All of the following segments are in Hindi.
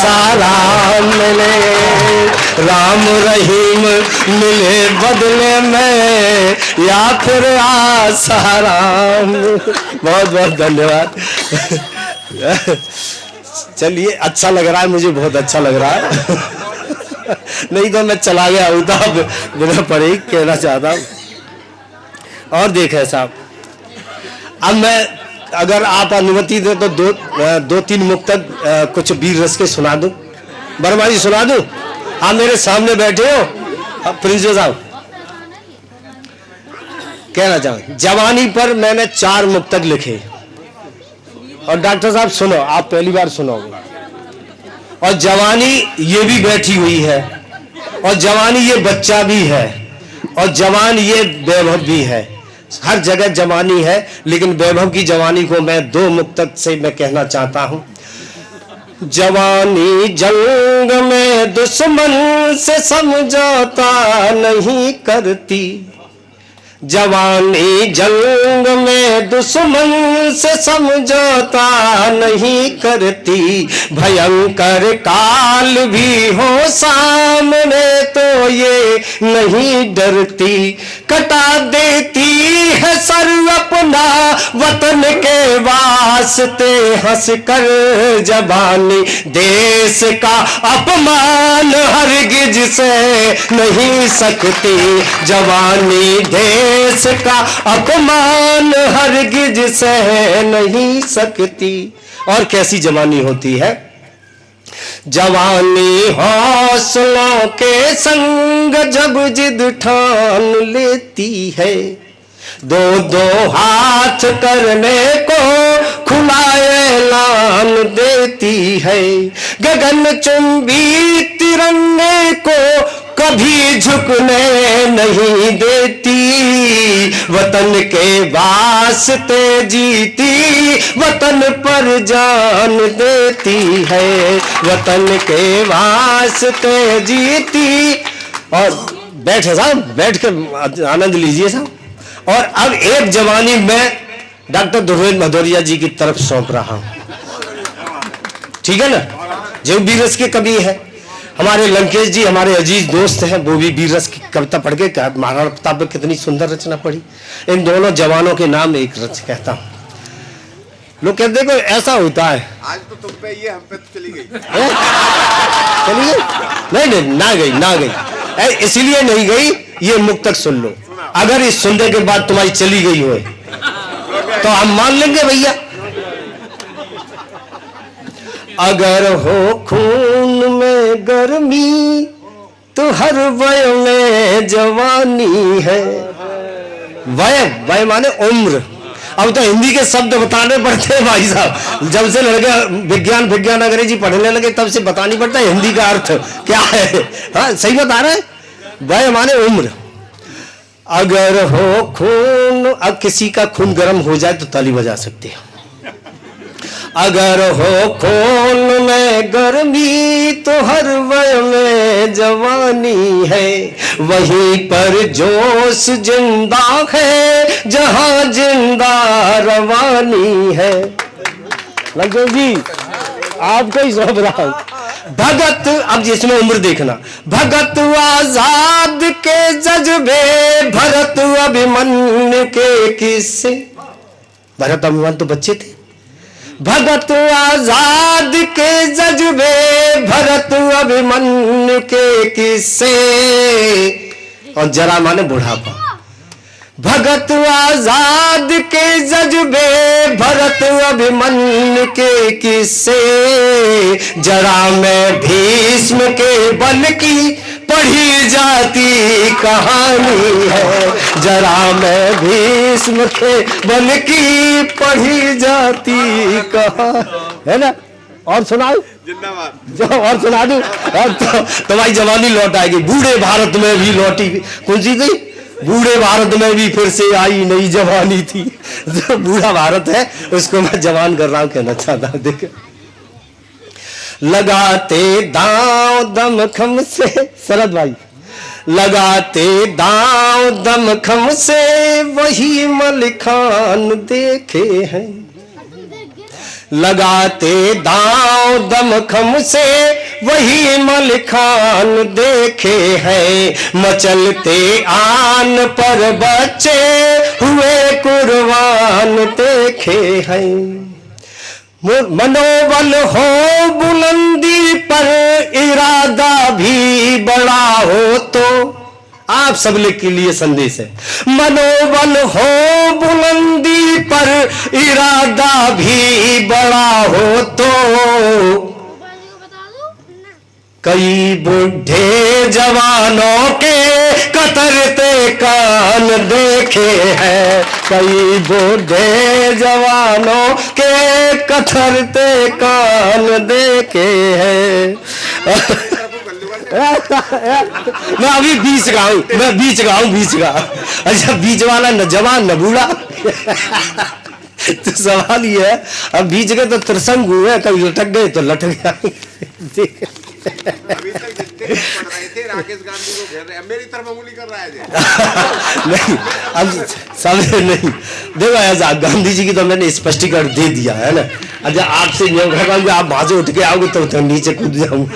आसाराम मिले, राम रहीम मिले बदले में या फिर आसाराम। बहुत बहुत धन्यवाद। चलिए, अच्छा लग रहा है, मुझे बहुत अच्छा लग रहा है। नहीं तो मैं चला गया होता, बिना पढ़े ही कहना चाहता हूँ। और देखें साहब, अब मैं, अगर आप अनुमति दें तो दो तीन मुक्तक कुछ वीर रस के सुना दूं। वर्मा जी सुना दूं? आप मेरे सामने बैठे हो प्रिंसिपल साहब, कहना चाहूँ जवानी पर मैंने 4 मुक्तक लिखे। और डॉक्टर साहब सुनो, आप पहली बार सुनोगे। और जवानी ये भी बैठी हुई है, और जवानी ये बच्चा भी है, और जवान ये वैभव भी है। हर जगह जवानी है, लेकिन वैभव की जवानी को मैं 2 मुक्तक से मैं कहना चाहता हूं। जवानी जंग में दुश्मन से समझौता नहीं करती, जवानी जंग में दुश्मन से समझौता नहीं करती, भयंकर काल भी हो सामने तो ये नहीं डरती, कटा देती है सर अपना वतन के वास्ते हंस कर, जवानी देश का अपमान हरगिज से नहीं सकती, जवानी देश का अपमान हरगिज सह नहीं सकती। और कैसी जवानी होती है? जवानी हौसलों के संग जब जिद ठान लेती है, 2 हाथ करने को खुला ऐलान देती है, गगन चुंबी तिरंगे को कभी झुकने नहीं देती, वतन के वास्ते जीती वतन पर जान देती है, वतन के वास्ते जीती। और बैठे साहब, बैठ कर आनंद लीजिए साहब। और अब एक जवानी मैं डॉक्टर ध्रुवेंद्र भदौरिया जी की तरफ सौंप रहा हूं, ठीक है ना? जो बीरस के कवि है, हमारे लंकेश जी हमारे अजीज दोस्त हैं, वो भी बीरस की कविता पढ़ के महाराणा प्रताप में कितनी सुंदर रचना पढ़ी। इन दोनों जवानों के नाम एक रच कहता हूं। लोग कहते देखो ऐसा होता है, आज तो तुम पे ये हम पे तो चली गई। चली गई? नहीं, ना गई, इसीलिए नहीं गई। ये मुक्तक सुन लो, अगर इस सुनने के बाद तुम्हारी चली गई हो तो हम मान लेंगे भैया। अगर हो खून में गर्मी तो हर वय में जवानी है। वय माने उम्र। अब तो हिंदी के शब्द बताने पड़ते हैं भाई साहब, जब से लड़के विज्ञान अंग्रेजी पढ़ने लगे तब से बतानी पड़ता है हिंदी का अर्थ क्या है। हाँ सही बता रहे हैं, वय माने उम्र। अगर हो खून, अब किसी का खून गर्म हो जाए तो ताली बजा सकते हैं। अगर हो खून में गर्मी तो हर वय में जवानी है, वहीं पर जोश जिंदा है जहां जिंदा रवानी है। लगे जी आपको ही सौंप रहा हूं। भगत, अब जिसमें उम्र देखना, भगत आजाद के जज्बे, भरत अभिमन्यु के किस्से। भरत अभिमन्यु तो बच्चे थे। भगत आजाद के जज्बे, भरत अभिमन्यु के किस्से। और जरा माने बुढ़ापा। भगत आजाद के जज्बे, भरत अभिमन्यु के किस्से। जरा में भीष्म के बल की पढ़ी जाती कहानी है, जरा में भीष्म के बल की पढ़ी जाती कहानी है ना। और सुनाओ जिंदाबाद, जो और सुना दूं, और तुम्हारी जवानी लौट आएगी। बूढ़े भारत में भी लौटी, कौन सी थी? बूढ़े भारत में भी फिर से आई नई जवानी थी। जो बूढ़ा भारत है उसको मैं जवान कर रहा हूं, कहना चाहता हूं। देख, लगाते दांव दमखम से, शरद भाई, लगाते दांव दमखम से वही मलिकान देखे हैं। लगाते दांव दम खम खम से वही मलिखान देखे हैं, मचलते आन पर बच्चे हुए कुर्बान देखे हैं। मनोबल हो बुलंदी पर इरादा भी बड़ा हो तो, आप सब के लिए संदेश है। मनोबल हो बुलंदी पर इरादा भी बड़ा हो तो, कई बुढ़े जवानों के कतरते कान देखे हैं, कई बुढ़े जवानों के कतरते कान देखे हैं। मैं अभी बीच का अच्छा, बीच वाला न जवान न बूढ़ा। तो सवाल ये है, अब बीच के तो त्रिसंग हुए, कभी लटक गए तो लटक गए। अभी तक जितने पढ़ रहे थे राकेश गांधी को घेर रहे हैं, मेरी तरफ उंगली कर रहा है। नहीं, अब समझे नहीं। देखो ऐसा, गांधी जी की तो मैंने स्पष्टीकरण दे दिया है ना। अच्छा, आपसे ये कहूँगा, आप वहां से उठ के आओगे तो नीचे कूद जाऊंगा।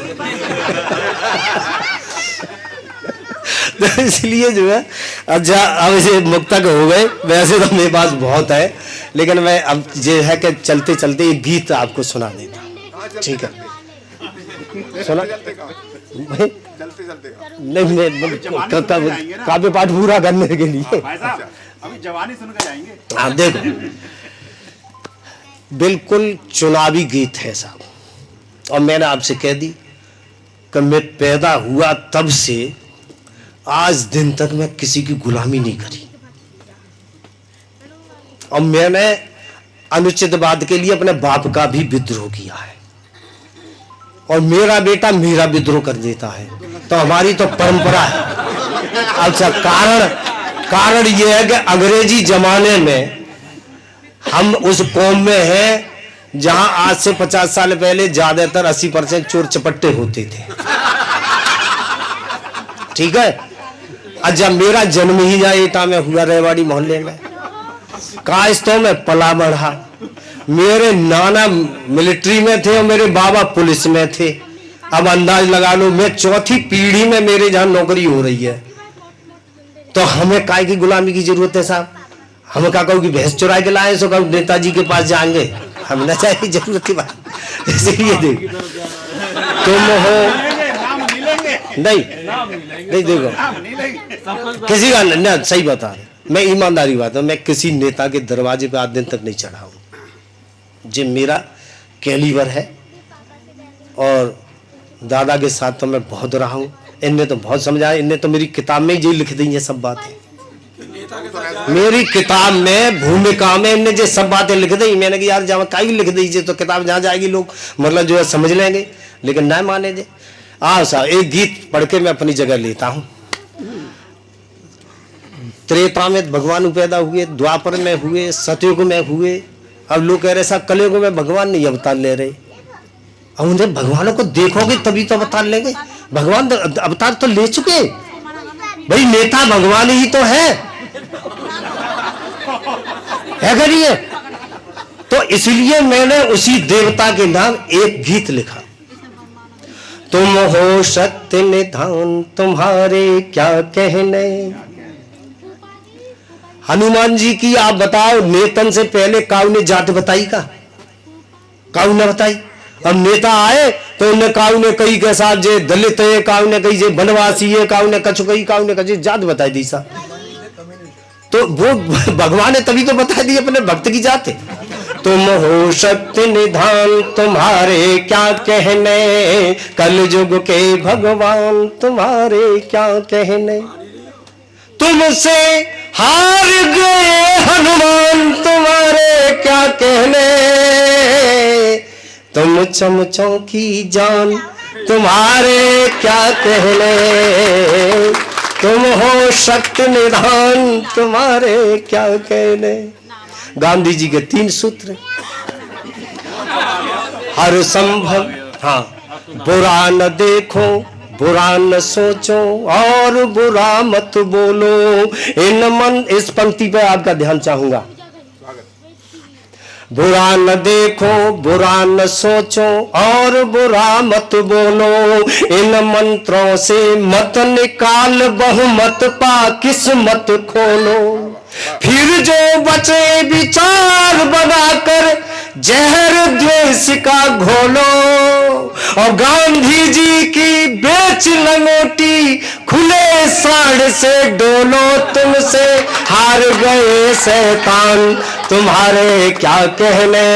तो इसलिए जो है, अच्छा अब इसे मुक्तक हो गए। वैसे तो मेरे पास बहुत है, लेकिन मैं अब जो है कि चलते चलते एक गीत आपको सुना देता। ठीक है, सुना चलते नहीं, मैं काव्य पाठ पूरा करने के लिए अभी जवानी सुनकर जाएंगे। हाँ देखो, बिल्कुल चुनावी गीत है साहब। और मैंने आपसे कह दी कि मैं पैदा हुआ तब से आज दिन तक मैं किसी की गुलामी नहीं करी, और मैंने अनुचितवाद के लिए अपने बाप का भी विद्रोह किया है, और मेरा बेटा मेरा विद्रोह कर देता है। तो हमारी तो परंपरा है। अच्छा, कारण यह है कि अंग्रेजी जमाने में हम उस कौम में हैं जहां आज से 50 साल पहले ज्यादातर 80% चोर चपट्टे होते थे। ठीक है। अच्छा, मेरा जन्म ही यहाँ एटा में हुआ, रेवाड़ी मोहल्ले में। कायस्तों में पला बढ़ा। मेरे नाना मिलिट्री में थे और मेरे बाबा पुलिस में थे। अब अंदाज लगा लो, मैं चौथी पीढ़ी में मेरे जहां नौकरी हो रही है। तो हमें काय की गुलामी की जरूरत है साहब? हम क्या कहूँ कि भैंस चुरा के लाए, सो कहूँ नेताजी के पास जाएंगे, हम न चाहिए जरूरत की बात। इसलिए देख, तुम हो नहीं देखो किसी का न, सही बता रहे, मैं ईमानदारी बात है, मैं किसी नेता के दरवाजे पे आज दिन तक नहीं चढ़ा हूं। जो मेरा कैलिबर है, और दादा के साथ तो मैं बहुत रहा हूं। इनने तो बहुत समझाया, इनने तो मेरी किताब में ही लिख दी ये सब बातें। मेरी किताब में भूमिका में इनने जो सब बातें लिख दी, मैंने कहा यार जब काई लिख दीजिए तो किताब जहाँ जाएगी लोग मतलब जो है समझ लेंगे, लेकिन ना माने जे। साहब एक गीत पढ़ के मैं अपनी जगह लेता हूँ। त्रेता में भगवान पैदा हुए, द्वापर में हुए, सतयुग में हुए। अब लोग कह रहे साहब कलयुग में भगवान नहीं अवतार ले रहे। अब उन्हें भगवानों को देखोगे तभी तो अवतार लेंगे। भगवान अवतार तो ले चुके भाई, नेता भगवान ही तो है करिए। तो इसलिए मैंने उसी देवता के नाम एक गीत लिखा। तुम हो सत्य निधान तुम्हारे क्या कहने। हनुमान जी की आप बताओ, नेतन से पहले काऊ ने जात बताई का? काऊ ने बताई। अब नेता आए तो उन्हें काऊ ने कही के साथ जे दलित है, काऊ ने कही जे बनवासी है, काऊ ने कछु कही, काऊ ने कही जात बताई दी सा। तो वो भगवान ने तभी तो बता दी अपने भक्त की जात है। तुम हो सत्य निधान तुम्हारे क्या कहने, कल युग के भगवान तुम्हारे क्या कहने। तुमसे हार गए हनुमान तुम्हारे क्या कहने। तुम चमचों की जान तुम्हारे क्या कहने। तुम हो शक्ति निधान तुम्हारे क्या कहने। गांधी जी के 3 सूत्र। हर संभव, हाँ, बुरा न देखो, बुरा न सोचो और बुरा मत बोलो। इन मन, इस पंक्ति पे आपका ध्यान चाहूंगा। बुरा न देखो, बुरा न सोचो और बुरा मत बोलो, इन मंत्रों से मत निकाल बहुमत पा किस्मत खोलो। फिर जो बचे विचार बनाकर जहर द्वेष का घोलो, और गांधी जी की बेच लंगोटी खुले साड़ से डोलो। तुमसे हार गए शैतान, तुम्हारे क्या कहने,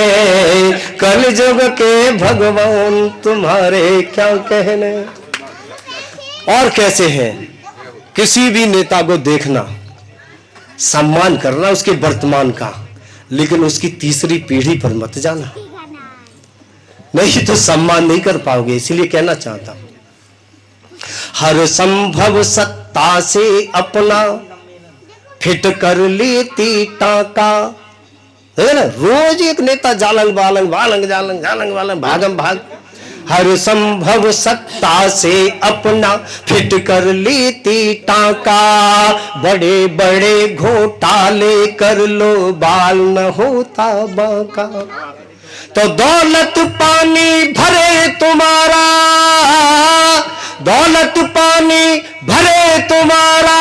कलयुग के भगवान तुम्हारे क्या कहने। और कैसे हैं, किसी भी नेता को देखना, सम्मान करना उसके वर्तमान का, लेकिन उसकी तीसरी पीढ़ी पर मत जाना, नहीं तो सम्मान नहीं कर पाओगे। इसलिए कहना चाहता हूं, हर संभव सत्ता से अपना फिट कर लेती टाका, है ना। रोज एक नेता जालंग बालंग बालंग जालंग जालंग बालंग भागम भाग। हर संभव सत्ता से अपना फिट कर लेती टाका, बड़े बड़े घोटाले कर लो बाल न होता बाका। तो दौलत पानी भरे तुम्हारा, दौलत पानी भरे तुम्हारा,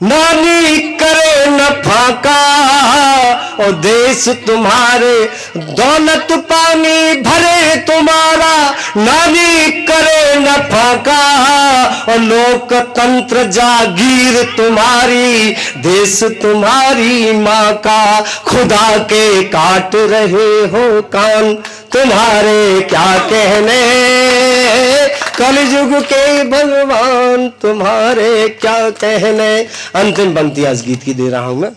नानी करे न फाका। और देश तुम्हारे, दौलत पानी भरे तुम्हारा, नानी करे न फाका। और लोकतंत्र जागीर तुम्हारी, देश तुम्हारी माँ का। खुदा के काट रहे हो कान, तुम्हारे क्या कहने, कलयुग के भगवान तुम्हारे क्या कहने। अंतिम पंक्ति आज गीत की दे रहा हूं मैं,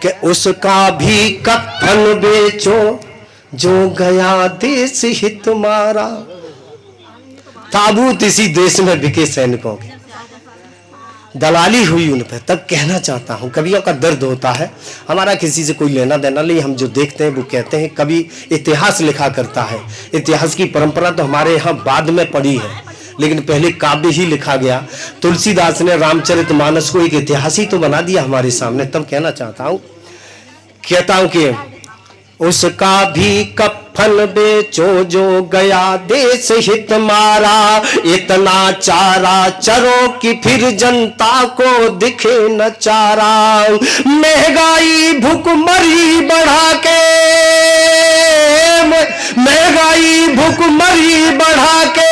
कि उसका भी कफन बेचो जो गया देश ही तुम्हारा। ताबूत इसी देश में बिके सैनिकों के, दलाली हुई उन पर। तब कहना चाहता हूं, कवियों का दर्द होता है, हमारा किसी से कोई लेना देना नहीं, हम जो देखते हैं वो कहते हैं। कभी इतिहास लिखा करता है, इतिहास की परंपरा तो हमारे यहाँ बाद में पड़ी है, लेकिन पहले काव्य ही लिखा गया। तुलसीदास ने रामचरितमानस को एक इतिहास ही तो बना दिया हमारे सामने। तब कहना चाहता हूं, कहता हूं कि उसका भी कफन बेचो जो गया देश हित मारा। इतना चारा चरो कि फिर जनता को दिखे न चारा। महंगाई भुखमरी बढ़ा के, महंगाई भुखमरी बढ़ा के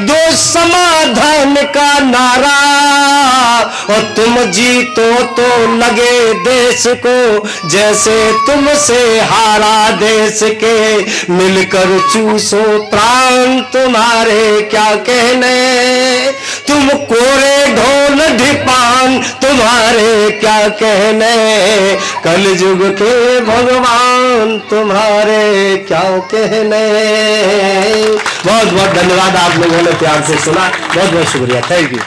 दो समाधान का नारा। और तुम जीतो तो लगे देश को जैसे तुमसे हारा देश के। मिलकर चूसो प्राण तुम्हारे क्या कहने, तुम कोरे ढोल ढिपान तुम्हारे क्या कहने। कलयुग के भगवान तुम्हारे क्या कहने। बहुत बहुत धन्यवाद, आप लोगों ने प्यार से सुना, बहुत बहुत शुक्रिया, थैंक यू।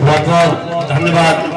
बहुत बहुत धन्यवाद।